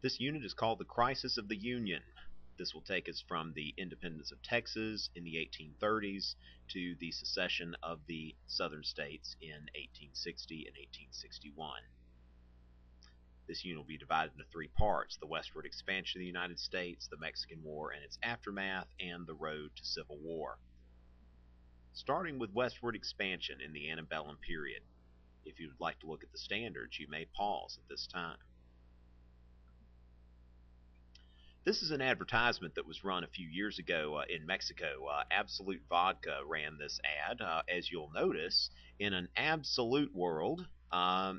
This unit is called the Crisis of the Union. This will take us from the independence of Texas in the 1830s to the secession of the southern states in 1860 and 1861. This unit will be divided into three parts: the westward expansion of the United States, the Mexican War and its aftermath, and the road to civil war. Starting with westward expansion in the antebellum period. If you would like to look at the standards, you may pause at this time. This is an advertisement that was run a few years ago in Mexico. Absolute Vodka ran this ad. As you'll notice, in an absolute world,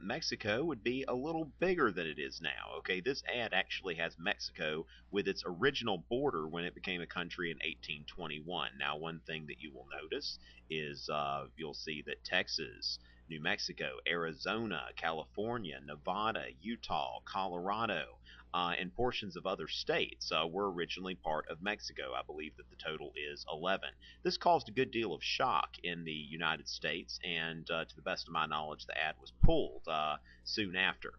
Mexico would be a little bigger than it is now. Okay, this ad actually has Mexico with its original border when it became a country in 1821. Now, one thing that you will notice is you'll see that Texas, New Mexico, Arizona, California, Nevada, Utah, Colorado, and portions of other states were originally part of Mexico. I believe that the total is 11. This caused a good deal of shock in the United States, and to the best of my knowledge, the ad was pulled soon after.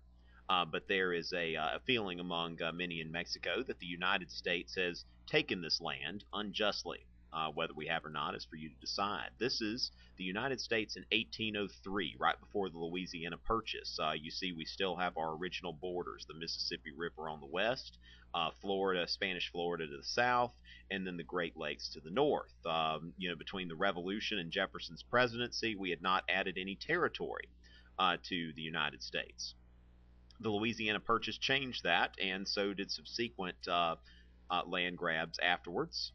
But there is a feeling among many in Mexico that the United States has taken this land unjustly. Whether we have or not is for you to decide. This is the United States in 1803, right before the Louisiana Purchase. You see, we still have our original borders: the Mississippi River on the west, Florida, Spanish Florida to the south, and then the Great Lakes to the north. Between the Revolution and Jefferson's presidency, we had not added any territory to the United States. The Louisiana Purchase changed that, and so did subsequent land grabs afterwards.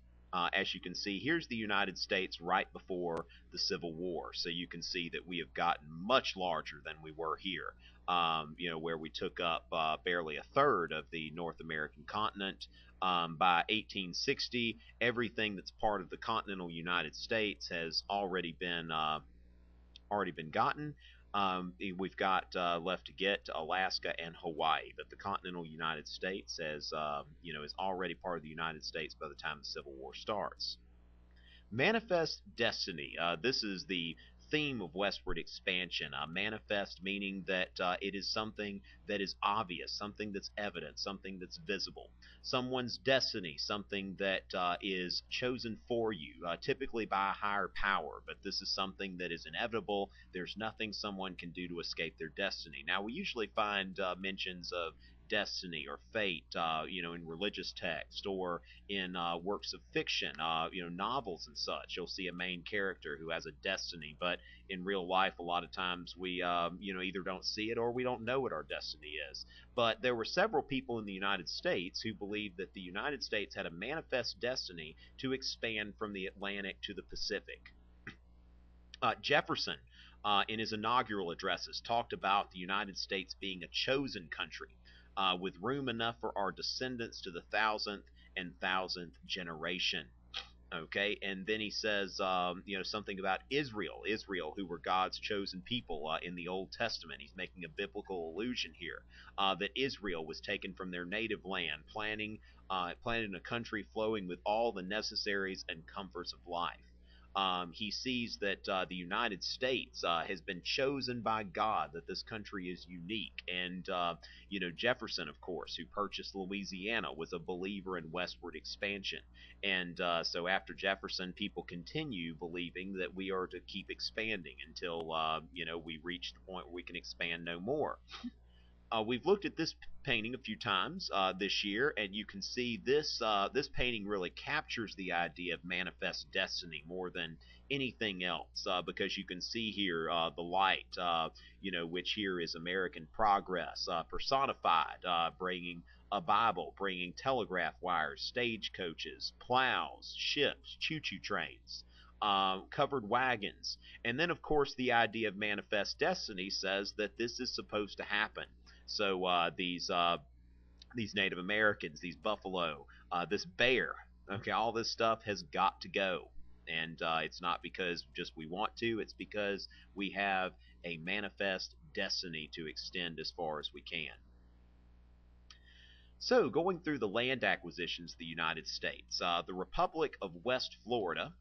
As you can see, here's the United States right before the Civil War. So you can see that we have gotten much larger than we were here, where we took up barely a third of the North American continent. By 1860, everything that's part of the continental United States has already been gotten. We've got left to get to Alaska and Hawaii, but the continental United States is already part of the United States by the time the Civil War starts. Manifest destiny. This is the theme of westward expansion. Manifest meaning that it is something that is obvious, something that's evident, something that's visible. Someone's destiny, something that is chosen for you, typically by a higher power, but this is something that is inevitable. There's nothing someone can do to escape their destiny. Now, we usually find mentions of destiny or fate, in religious text or in works of fiction, novels and such. You'll see a main character who has a destiny, but in real life, a lot of times we, either don't see it or we don't know what our destiny is. But there were several people in the United States who believed that the United States had a manifest destiny to expand from the Atlantic to the Pacific. Jefferson, in his inaugural addresses, talked about the United States being a chosen country, with room enough for our descendants to the thousandth generation. Okay, and then he says, something about Israel, who were God's chosen people in the Old Testament. He's making a biblical allusion here that Israel was taken from their native land, planted in a country flowing with all the necessaries and comforts of life. He sees that the United States has been chosen by God, that this country is unique. And, Jefferson, of course, who purchased Louisiana, was a believer in westward expansion. And so after Jefferson, people continue believing that we are to keep expanding until, we reach the point where we can expand no more. We've looked at this painting a few times this year, and you can see this painting really captures the idea of manifest destiny more than anything else, because you can see here the light, which here is American progress personified, bringing a Bible, bringing telegraph wires, stagecoaches, plows, ships, choo-choo trains. Covered wagons. And then, of course, the idea of manifest destiny says that this is supposed to happen. So these Native Americans, these buffalo, this bear, okay, all this stuff has got to go. And it's not because just we want to, it's because we have a manifest destiny to extend as far as we can. So, going through the land acquisitions of the United States, the Republic of West Florida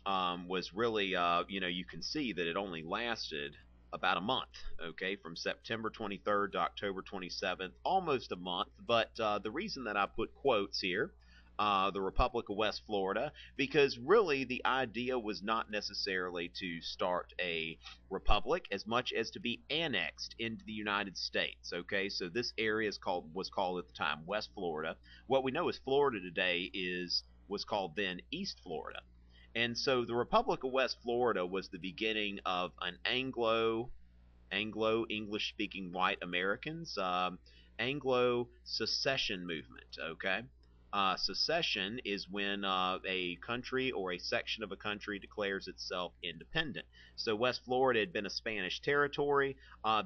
was really, you can see that it only lasted about a month, okay, from September 23rd to October 27th, almost a month. But the reason that I put quotes here, the Republic of West Florida, because really the idea was not necessarily to start a republic as much as to be annexed into the United States. Okay, so this area was called at the time West Florida. What we know as Florida today is was called then East Florida. And so the Republic of West Florida was the beginning of an Anglo English speaking white Americans, Anglo secession movement. Okay. Secession is when a country or a section of a country declares itself independent. So West Florida had been a Spanish territory.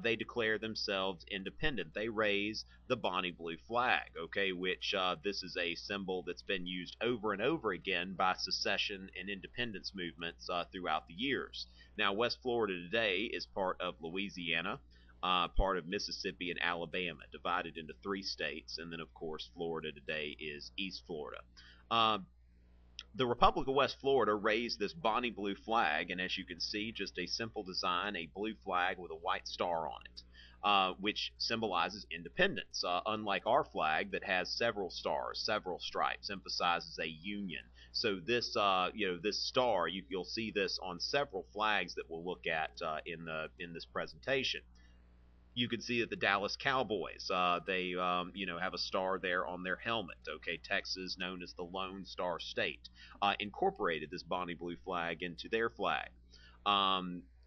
They declare themselves independent. They raise the Bonnie Blue flag, okay, which this is a symbol that's been used over and over again by secession and independence movements throughout the years. Now, West Florida today is part of Louisiana, part of Mississippi and Alabama, divided into three states, and then of course Florida today is East Florida. Uh, the Republic of West Florida raised this Bonnie blue flag, and as you can see, just a simple design, a blue flag with a white star on it. Which symbolizes independence, unlike our flag that has several stars, several stripes, emphasizes a union. So this, this star, you'll see this on several flags that we'll look at in this presentation. You can see that the Dallas Cowboys, they have a star there on their helmet. Okay, Texas, known as the Lone Star State, incorporated this Bonnie Blue flag into their flag.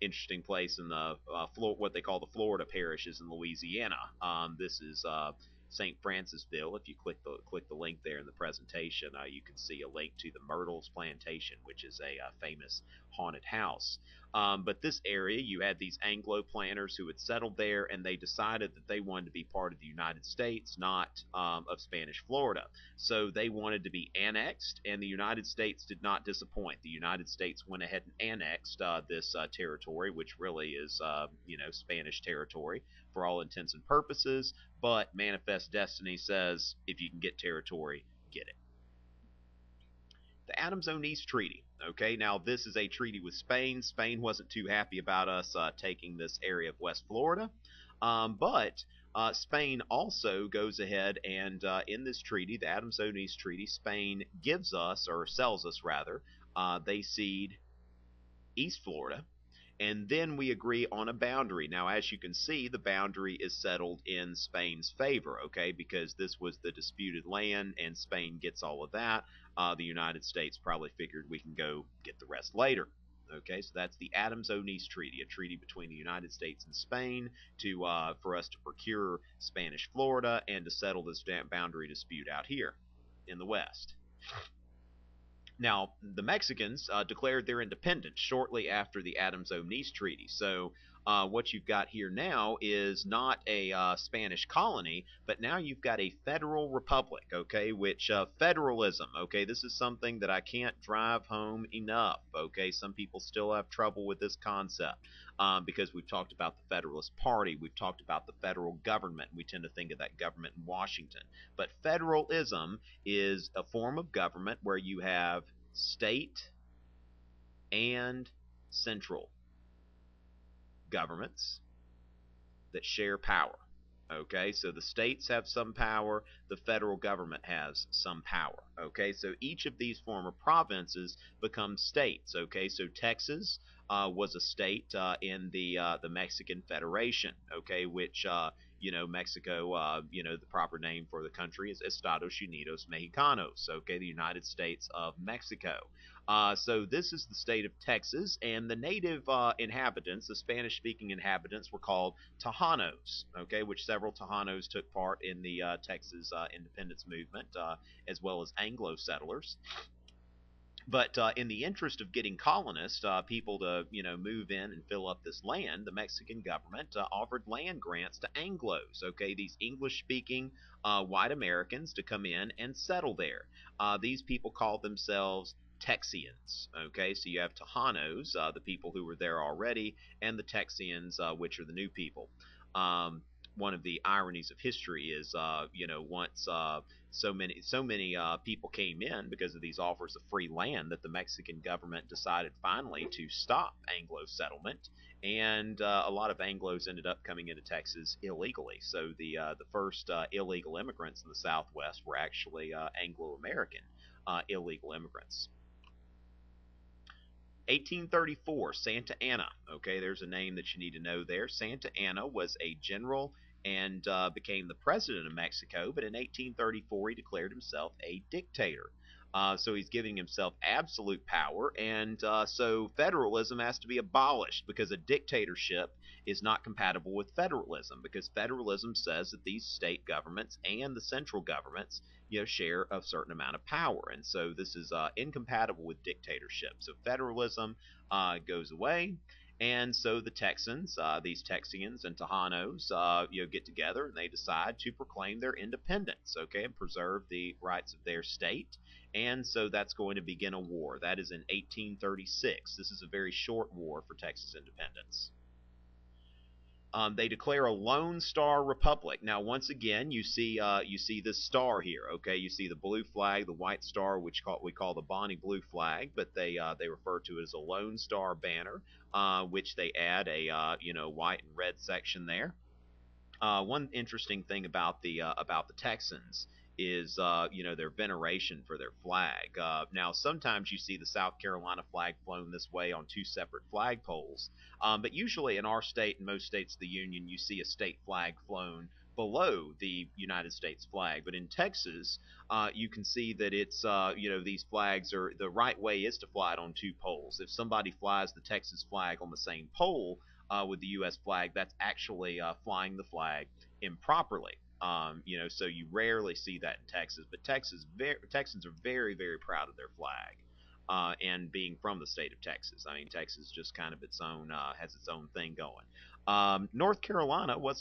Interesting place in the what they call the Florida parishes in Louisiana. This is St. Francisville. If you click the link there in the presentation, you can see a link to the Myrtles Plantation, which is a famous haunted house. But this area, you had these Anglo planters who had settled there, and they decided that they wanted to be part of the United States, not of Spanish Florida. So they wanted to be annexed, and the United States did not disappoint. The United States went ahead and annexed this territory, which really is, Spanish territory for all intents and purposes. But Manifest Destiny says if you can get territory, get it. The Adams-Onis Treaty. Okay, now this is a treaty with Spain. Spain wasn't too happy about us taking this area of West Florida, but Spain also goes ahead and in this treaty, the Adams-Onis Treaty, Spain gives us, or sells us rather, they cede East Florida, and then we agree on a boundary. Now, as you can see, the boundary is settled in Spain's favor, okay, because this was the disputed land, and Spain gets all of that. The United States probably figured we can go get the rest later. Okay, so that's the Adams-Onis Treaty, a treaty between the United States and Spain to for us to procure Spanish Florida and to settle this boundary dispute out here in the West. Now, the Mexicans declared their independence shortly after the Adams-Onis Treaty. So, what you've got here now is not a Spanish colony, but now you've got a federal republic, okay, which federalism, okay, this is something that I can't drive home enough, okay? Some people still have trouble with this concept because we've talked about the Federalist Party, we've talked about the federal government. We tend to think of that government in Washington. But federalism is a form of government where you have state and central governments that share power. Okay, so the states have some power, the federal government has some power. Okay, so each of these former provinces become states. Okay, so Texas was a state in the Mexican Federation. Okay, which Mexico, the proper name for the country is Estados Unidos Mexicanos. Okay, the United States of Mexico. So this is the state of Texas, and the native inhabitants, the Spanish-speaking inhabitants, were called Tejanos, okay, which several Tejanos took part in the Texas independence movement, as well as Anglo settlers. But in the interest of getting colonists, people to move in and fill up this land, the Mexican government offered land grants to Anglos. Okay, these English-speaking white Americans to come in and settle there. These people called themselves Texians. Okay, so you have Tejanos, the people who were there already, and the Texians, which are the new people. one of the ironies of history is, once so many people came in because of these offers of free land that the Mexican government decided finally to stop Anglo settlement, and a lot of Anglos ended up coming into Texas illegally. So the first illegal immigrants in the Southwest were actually Anglo American illegal immigrants. 1834, Santa Anna. Okay, there's a name that you need to know there. Santa Anna was a general and became the president of Mexico, but in 1834 he declared himself a dictator. So he's giving himself absolute power, and so federalism has to be abolished because a dictatorship is not compatible with federalism, because federalism says that these state governments and the central governments share a certain amount of power, and so this is incompatible with dictatorship. So federalism goes away, and so the Texans, these Texians and Tejanos, get together and they decide to proclaim their independence, okay, and preserve the rights of their state. And so that's going to begin a war. That is in 1836. This is a very short war for Texas independence. They declare a Lone Star Republic. Now, once again, you see this star here. Okay, you see the blue flag, the white star, which we call the Bonnie Blue flag, but they refer to it as a Lone Star banner, which they add a white and red section there. One interesting thing about the Texans is their veneration for their flag. Now sometimes you see the South Carolina flag flown this way on two separate flagpoles, but usually in our state and most states of the Union you see a state flag flown below the United States flag. But in Texas, you can see that it's these flags are the right way is to fly it on two poles. If somebody flies the Texas flag on the same pole with the U.S. flag, that's actually flying the flag improperly. So you rarely see that in Texas, but Texans are very, very proud of their flag. And being from the state of Texas, I mean, Texas just kind of its own has its own thing going. North Carolina wasn't